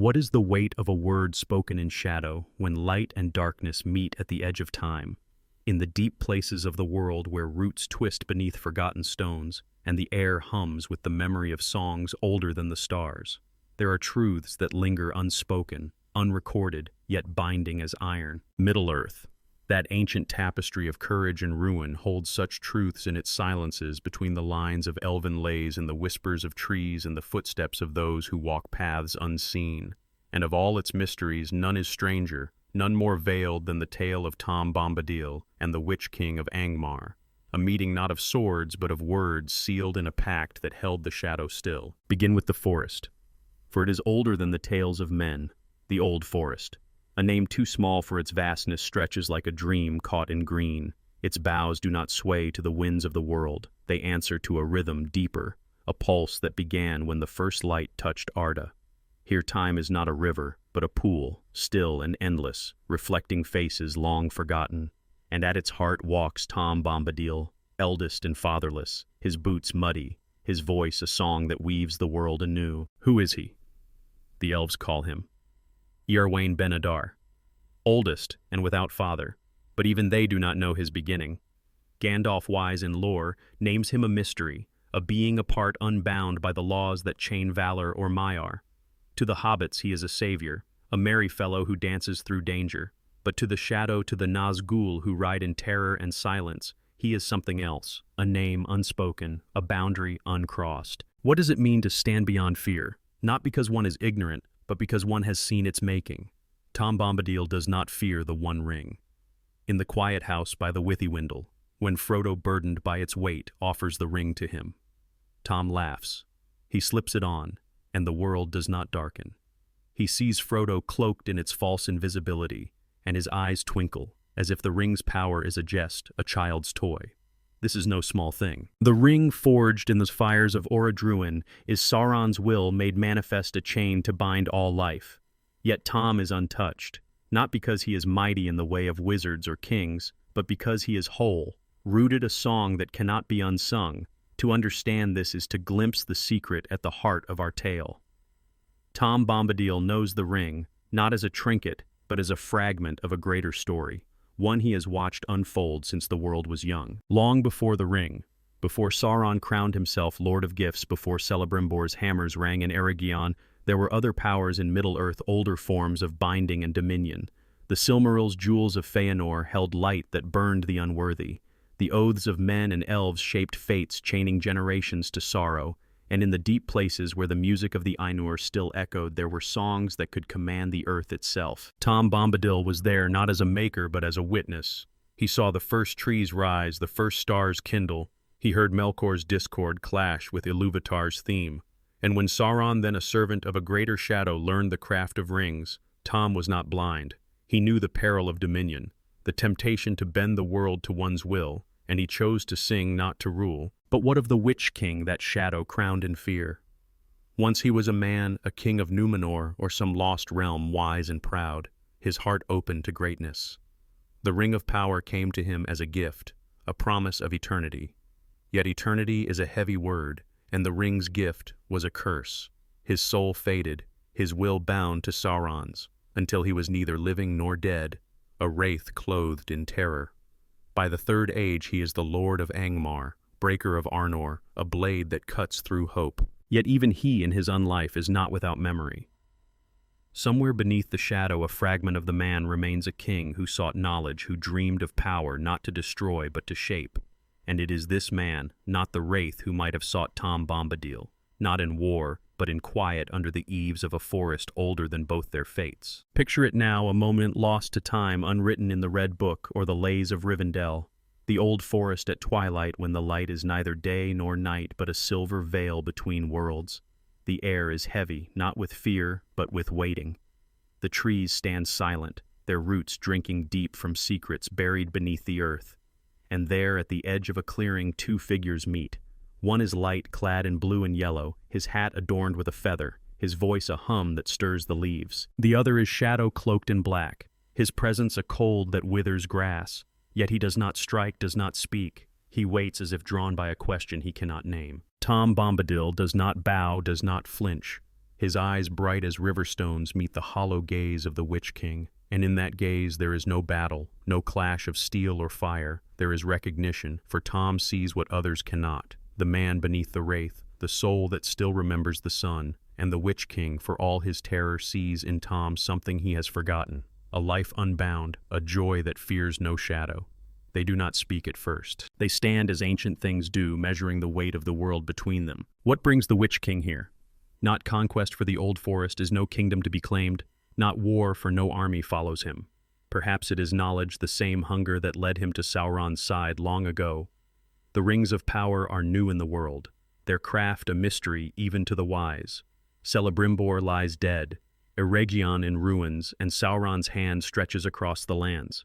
What is the weight of a word spoken in shadow when light and darkness meet at the edge of time? In the deep places of the world where roots twist beneath forgotten stones and the air hums with the memory of songs older than the stars, there are truths that linger unspoken, unrecorded, yet binding as iron. Middle-earth, that ancient tapestry of courage and ruin, holds such truths in its silences between the lines of elven lays and the whispers of trees and the footsteps of those who walk paths unseen. And of all its mysteries, none is stranger, none more veiled than the tale of Tom Bombadil and the Witch King of Angmar, a meeting not of swords but of words sealed in a pact that held the shadow still. Begin with the forest, for it is older than the tales of men, the old forest. A name too small for its vastness stretches like a dream caught in green. Its boughs do not sway to the winds of the world. They answer to a rhythm deeper, a pulse that began when the first light touched Arda. Here time is not a river, but a pool, still and endless, reflecting faces long forgotten. And at its heart walks Tom Bombadil, eldest and fatherless, his boots muddy, his voice a song that weaves the world anew. Who is he? The elves call him Yerwain Ben-Adar, oldest and without father, but even they do not know his beginning. Gandalf, wise in lore, names him a mystery, a being apart unbound by the laws that chain Valar or Maiar. To the hobbits he is a savior, a merry fellow who dances through danger, but to the shadow, to the Nazgul who ride in terror and silence, he is something else, a name unspoken, a boundary uncrossed. What does it mean to stand beyond fear? Not because one is ignorant, but because one has seen its making. Tom Bombadil does not fear the One Ring. In the quiet house by the Withywindle, when Frodo, burdened by its weight, offers the ring to him, Tom laughs. He slips it on, and the world does not darken. He sees Frodo cloaked in its false invisibility, and his eyes twinkle, as if the ring's power is a jest, a child's toy. This is no small thing. The ring forged in the fires of Orodruin is Sauron's will made manifest, a chain to bind all life. Yet Tom is untouched, not because he is mighty in the way of wizards or kings, but because he is whole, rooted a song that cannot be unsung. To understand this is to glimpse the secret at the heart of our tale. Tom Bombadil knows the ring, not as a trinket, but as a fragment of a greater story, one he has watched unfold since the world was young. Long before the ring, before Sauron crowned himself Lord of Gifts, before Celebrimbor's hammers rang in Eregion, there were other powers in Middle-earth, older forms of binding and dominion. The Silmarils' jewels of Feanor held light that burned the unworthy. The oaths of men and elves shaped fates, chaining generations to sorrow. And in the deep places where the music of the Ainur still echoed, there were songs that could command the earth itself. Tom Bombadil was there not as a maker but as a witness. He saw the first trees rise, the first stars kindle. He heard Melkor's discord clash with Ilúvatar's theme. And when Sauron, then a servant of a greater shadow, learned the craft of rings, Tom was not blind. He knew the peril of dominion, the temptation to bend the world to one's will, and he chose to sing, not to rule. But what of the Witch King, that shadow crowned in fear? Once he was a man, a king of Númenor or some lost realm, wise and proud, his heart open to greatness. The ring of power came to him as a gift, a promise of eternity. Yet eternity is a heavy word, and the ring's gift was a curse. His soul faded, his will bound to Sauron's, until he was neither living nor dead, a wraith clothed in terror. By the third age he is the Lord of Angmar, breaker of Arnor, a blade that cuts through hope. Yet even he in his unlife is not without memory. Somewhere beneath the shadow, a fragment of the man remains a king who sought knowledge, who dreamed of power not to destroy but to shape. And it is this man, not the wraith, who might have sought Tom Bombadil, not in war, but in quiet under the eaves of a forest older than both their fates. Picture it now, a moment lost to time, unwritten in the Red Book or the Lays of Rivendell. The old forest at twilight, when the light is neither day nor night but a silver veil between worlds. The air is heavy, not with fear, but with waiting. The trees stand silent, their roots drinking deep from secrets buried beneath the earth. And there, at the edge of a clearing, two figures meet. One is light, clad in blue and yellow, his hat adorned with a feather, his voice a hum that stirs the leaves. The other is shadow, cloaked in black, his presence a cold that withers grass. Yet he does not strike, does not speak. He waits as if drawn by a question he cannot name. Tom Bombadil does not bow, does not flinch. His eyes bright as river stones meet the hollow gaze of the Witch King, and in that gaze there is no battle, no clash of steel or fire. There is recognition, for Tom sees what others cannot. The man beneath the wraith, the soul that still remembers the sun, and the Witch King, for all his terror, sees in Tom something he has forgotten, a life unbound, a joy that fears no shadow. They do not speak at first. They stand as ancient things do, measuring the weight of the world between them. What brings the Witch King here? Not conquest, for the old forest is no kingdom to be claimed, not war, for no army follows him. Perhaps it is knowledge, the same hunger that led him to Sauron's side long ago. The rings of power are new in the world, their craft a mystery even to the wise. Celebrimbor lies dead, Eregion in ruins, and Sauron's hand stretches across the lands.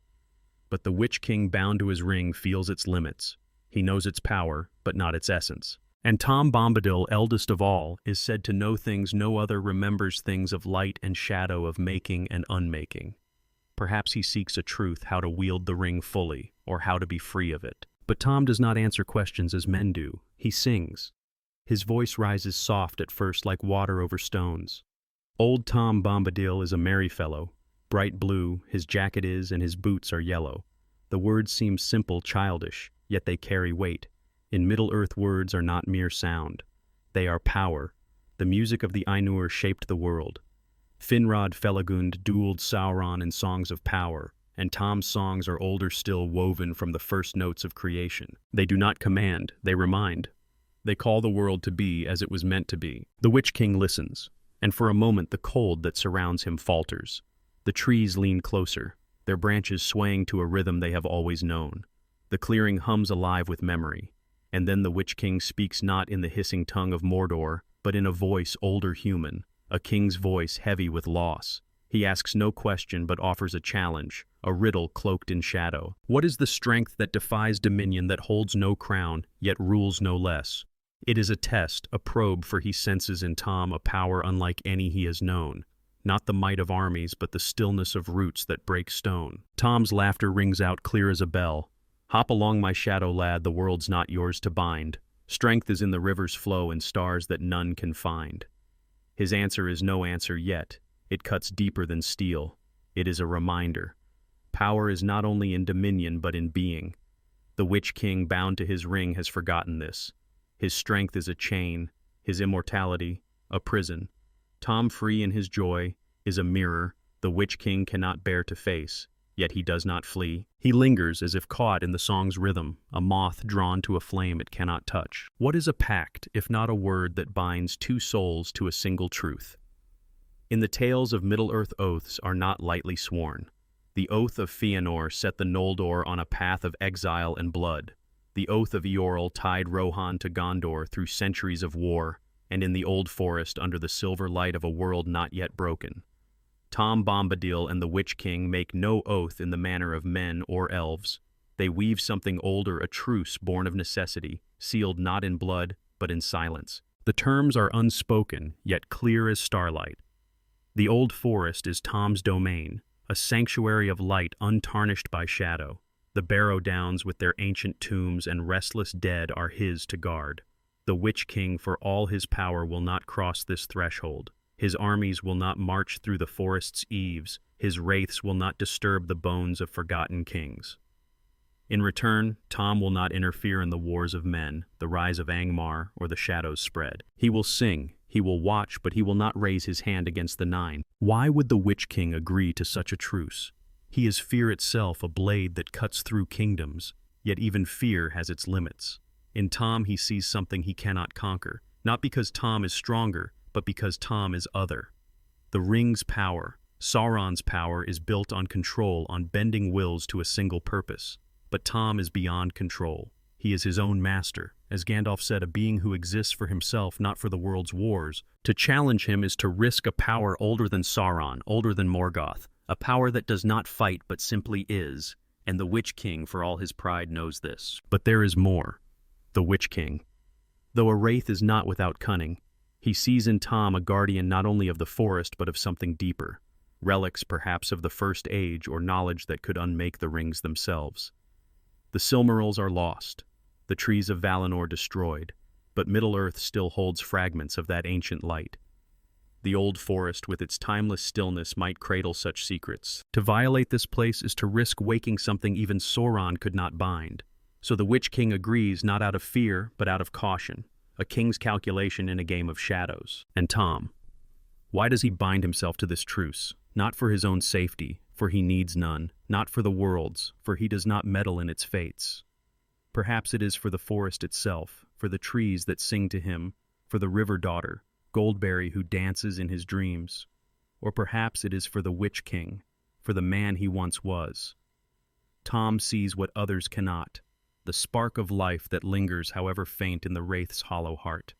But the Witch King, bound to his ring, feels its limits. He knows its power, but not its essence. And Tom Bombadil, eldest of all, is said to know things no other remembers, things of light and shadow, of making and unmaking. Perhaps he seeks a truth, how to wield the ring fully, or how to be free of it. But Tom does not answer questions as men do. He sings. His voice rises soft at first like water over stones. Old Tom Bombadil is a merry fellow. Bright blue his jacket is, and his boots are yellow. The words seem simple, childish, yet they carry weight. In Middle-earth words are not mere sound. They are power. The music of the Ainur shaped the world. Finrod Felagund duelled Sauron in songs of power, and Tom's songs are older still, woven from the first notes of creation. They do not command, they remind. They call the world to be as it was meant to be. The Witch King listens, and for a moment the cold that surrounds him falters. The trees lean closer, their branches swaying to a rhythm they have always known. The clearing hums alive with memory, and then the Witch King speaks, not in the hissing tongue of Mordor, but in a voice older human, a king's voice heavy with loss. He asks no question but offers a challenge, a riddle cloaked in shadow. What is the strength that defies dominion, that holds no crown, yet rules no less? It is a test, a probe, for he senses in Tom a power unlike any he has known. Not the might of armies, but the stillness of roots that break stone. Tom's laughter rings out clear as a bell. Hop along, my shadow lad, the world's not yours to bind. Strength is in the river's flow and stars that none can find. His answer is no answer yet. It cuts deeper than steel. It is a reminder. Power is not only in dominion, but in being. The Witch King, bound to his ring, has forgotten this. His strength is a chain, his immortality, a prison. Tom, free in his joy, is a mirror the Witch King cannot bear to face, yet he does not flee. He lingers as if caught in the song's rhythm, a moth drawn to a flame it cannot touch. What is a pact, if not a word that binds two souls to a single truth? In the tales of Middle-earth, oaths are not lightly sworn. The oath of Fëanor set the Noldor on a path of exile and blood. The oath of Eorl tied Rohan to Gondor through centuries of war, and in the old forest under the silver light of a world not yet broken. Tom Bombadil and the Witch King make no oath in the manner of men or elves. They weave something older, a truce born of necessity, sealed not in blood, but in silence. The terms are unspoken, yet clear as starlight. The old forest is Tom's domain, a sanctuary of light untarnished by shadow. The Barrow-downs with their ancient tombs and restless dead are his to guard. The Witch King, for all his power, will not cross this threshold. His armies will not march through the forest's eaves. His wraiths will not disturb the bones of forgotten kings. In return, Tom will not interfere in the wars of men, the rise of Angmar, or the shadows spread. He will sing, he will watch, but he will not raise his hand against the Nine. Why would the Witch King agree to such a truce? He is fear itself, a blade that cuts through kingdoms, yet even fear has its limits. In Tom he sees something he cannot conquer, not because Tom is stronger, but because Tom is other. The ring's power, Sauron's power, is built on control, on bending wills to a single purpose. But Tom is beyond control. He is his own master, as Gandalf said, a being who exists for himself, not for the world's wars. To challenge him is to risk a power older than Sauron, older than Morgoth, a power that does not fight but simply is, and the Witch King, for all his pride, knows this. But there is more. The Witch King. Though a wraith is not without cunning, he sees in Tom a guardian not only of the forest but of something deeper, relics perhaps of the First Age, or knowledge that could unmake the rings themselves. The Silmarils are lost, the trees of Valinor destroyed, but Middle-earth still holds fragments of that ancient light. The old forest with its timeless stillness might cradle such secrets. To violate this place is to risk waking something even Sauron could not bind. So the Witch King agrees, not out of fear, but out of caution. A king's calculation in a game of shadows. And Tom, why does he bind himself to this truce? Not for his own safety, for he needs none. Not for the world's, for he does not meddle in its fates. Perhaps it is for the forest itself, for the trees that sing to him, for the river daughter, Goldberry, who dances in his dreams. Or perhaps it is for the Witch King, for the man he once was. Tom sees what others cannot, the spark of life that lingers, however faint, in the wraith's hollow heart.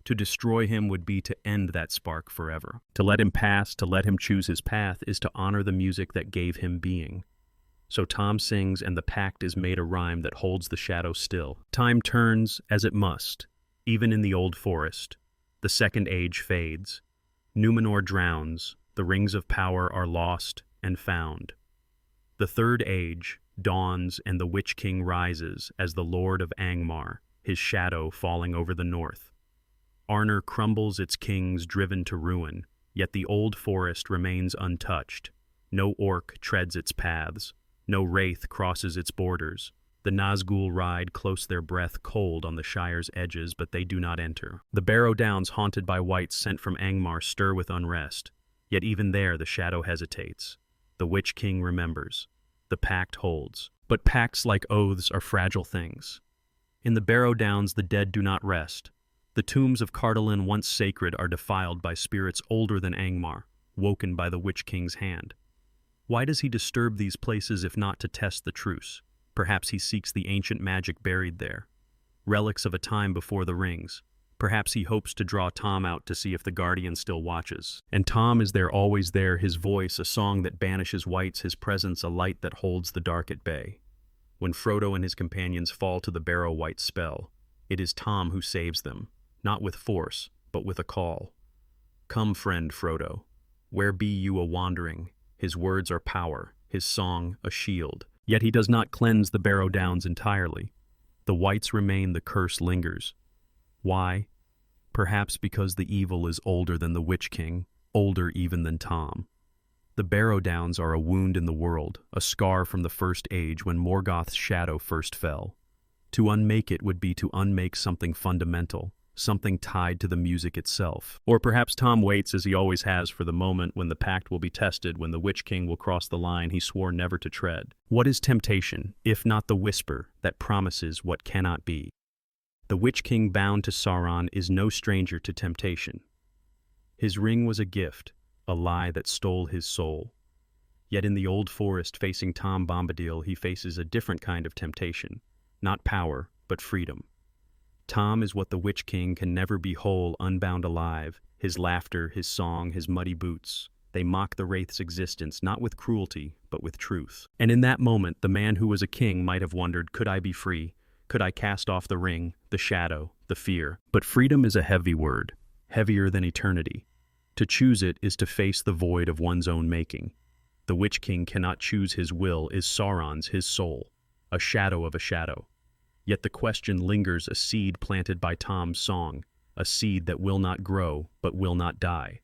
To destroy him would be to end that spark forever. To let him pass, to let him choose his path, is to honor the music that gave him being. So Tom sings, and the pact is made a rhyme that holds the shadow still. Time turns, as it must, even in the old forest. The second age fades. Numenor drowns. The rings of power are lost and found. The third age dawns, and the Witch King rises as the Lord of Angmar, his shadow falling over the north. Arnor crumbles its kings, driven to ruin, yet the old forest remains untouched. No orc treads its paths. No wraith crosses its borders. The Nazgul ride close their breath cold on the Shire's edges, but they do not enter. The Barrow-downs haunted by wights sent from Angmar stir with unrest, yet even there the shadow hesitates. The Witch King remembers. The pact holds. But pacts, like oaths, are fragile things. In the Barrow-downs the dead do not rest. The tombs of Cardolan, once sacred, are defiled by spirits older than Angmar, woken by the Witch King's hand. Why does he disturb these places if not to test the truce? Perhaps he seeks the ancient magic buried there, relics of a time before the rings. Perhaps he hopes to draw Tom out to see if the Guardian still watches. And Tom is there, always there, his voice a song that banishes wights, his presence a light that holds the dark at bay. When Frodo and his companions fall to the Barrow-wight spell, it is Tom who saves them, not with force, but with a call. Come, friend Frodo, where be you a-wandering? His words are power, his song a shield. Yet he does not cleanse the Barrow-downs entirely. The wights remain, the curse lingers. Why? Perhaps because the evil is older than the Witch King, older even than Tom. The Barrow-downs are a wound in the world, a scar from the first age when Morgoth's shadow first fell. To unmake it would be to unmake something fundamental, something tied to the music itself. Or perhaps Tom waits, as he always has, for the moment when the pact will be tested, when the Witch King will cross the line he swore never to tread. What is temptation, if not the whisper that promises what cannot be? The Witch King, bound to Sauron, is no stranger to temptation. His ring was a gift, a lie that stole his soul. Yet in the old forest facing Tom Bombadil, he faces a different kind of temptation. Not power, but freedom. Tom is what the Witch King can never be whole, unbound alive. His laughter, his song, his muddy boots. They mock the wraith's existence, not with cruelty, but with truth. And in that moment, the man who was a king might have wondered, could I be free? Could I cast off the ring, the shadow, the fear? But freedom is a heavy word, heavier than eternity. To choose it is to face the void of one's own making. The Witch King cannot choose his will, is Sauron's, his soul. A shadow of a shadow. Yet the question lingers, a seed planted by Tom's song, a seed that will not grow, but will not die.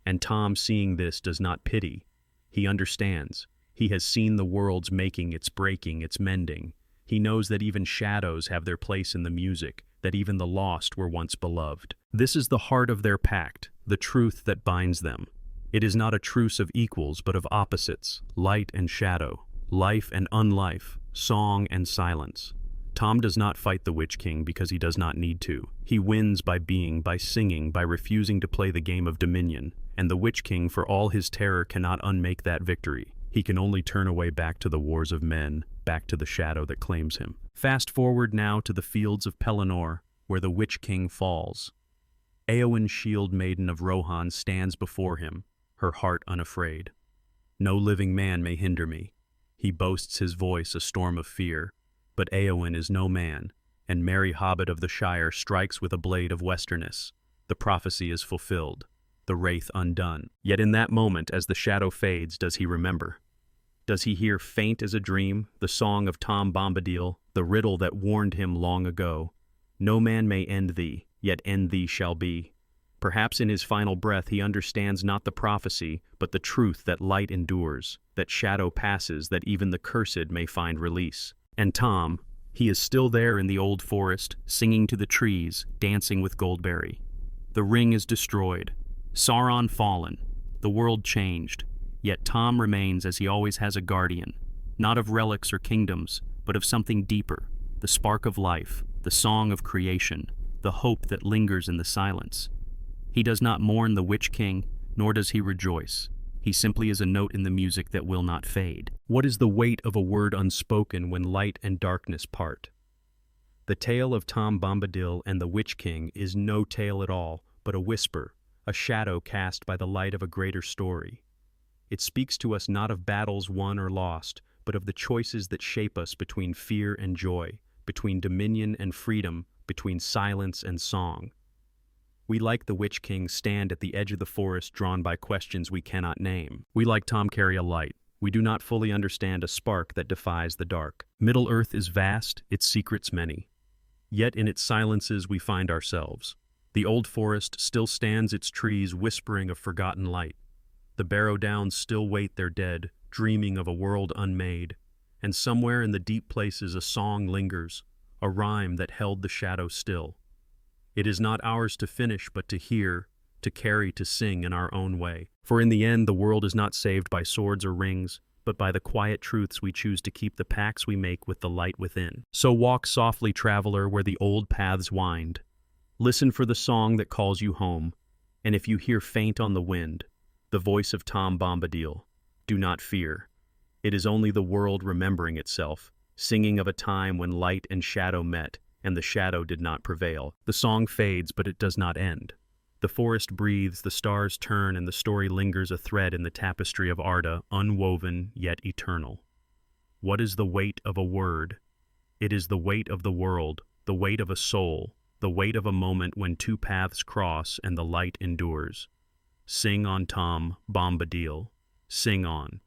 And Tom, seeing this, does not pity. He understands. He has seen the world's making, its breaking, its mending. He knows that even shadows have their place in the music, that even the lost were once beloved. This is the heart of their pact, the truth that binds them. It is not a truce of equals, but of opposites, light and shadow, life and unlife, song and silence. Tom does not fight the Witch King because he does not need to. He wins by being, by singing, by refusing to play the game of dominion. And the Witch King, for all his terror, cannot unmake that victory. He can only turn away back to the wars of men, back to the shadow that claims him. Fast forward now to the fields of Pelennor, where the Witch King falls. Éowyn, shield maiden of Rohan, stands before him, her heart unafraid. No living man may hinder me. He boasts his voice a storm of fear. But Éowyn is no man, and merry Hobbit of the Shire strikes with a blade of Westerness. The prophecy is fulfilled, the wraith undone. Yet in that moment, as the shadow fades, does he remember? Does he hear, faint as a dream, the song of Tom Bombadil, the riddle that warned him long ago? No man may end thee, yet end thee shall be. Perhaps in his final breath he understands not the prophecy, but the truth that light endures, that shadow passes, that even the cursed may find release. And Tom, he is still there in the old forest, singing to the trees, dancing with Goldberry. The ring is destroyed, Sauron fallen, the world changed, yet Tom remains as he always has, a guardian, not of relics or kingdoms, but of something deeper, the spark of life, the song of creation, the hope that lingers in the silence. He does not mourn the Witch King, nor does he rejoice. He simply is a note in the music that will not fade. What is the weight of a word unspoken when light and darkness part? The tale of Tom Bombadil and the Witch King is no tale at all, but a whisper, a shadow cast by the light of a greater story. It speaks to us not of battles won or lost, but of the choices that shape us between fear and joy, between dominion and freedom, between silence and song. We, like the Witch King, stand at the edge of the forest drawn by questions we cannot name. We, like Tom, carry a light. We do not fully understand a spark that defies the dark. Middle-earth is vast, its secrets many. Yet in its silences we find ourselves. The old forest still stands its trees whispering of forgotten light. The Barrow-downs still wait their dead, dreaming of a world unmade. And somewhere in the deep places a song lingers, a rhyme that held the shadow still. It is not ours to finish, but to hear, to carry, to sing in our own way. For in the end, the world is not saved by swords or rings, but by the quiet truths we choose to keep, the pacts we make with the light within. So walk softly, traveler, where the old paths wind. Listen for the song that calls you home, and if you hear faint on the wind, the voice of Tom Bombadil, do not fear. It is only the world remembering itself, singing of a time when light and shadow met, and the shadow did not prevail. The song fades, but it does not end. The forest breathes, the stars turn, and the story lingers, a thread in the tapestry of Arda, unwoven yet eternal. What is the weight of a word? It is the weight of the world, the weight of a soul, the weight of a moment when two paths cross and the light endures. Sing on, Tom Bombadil. Sing on.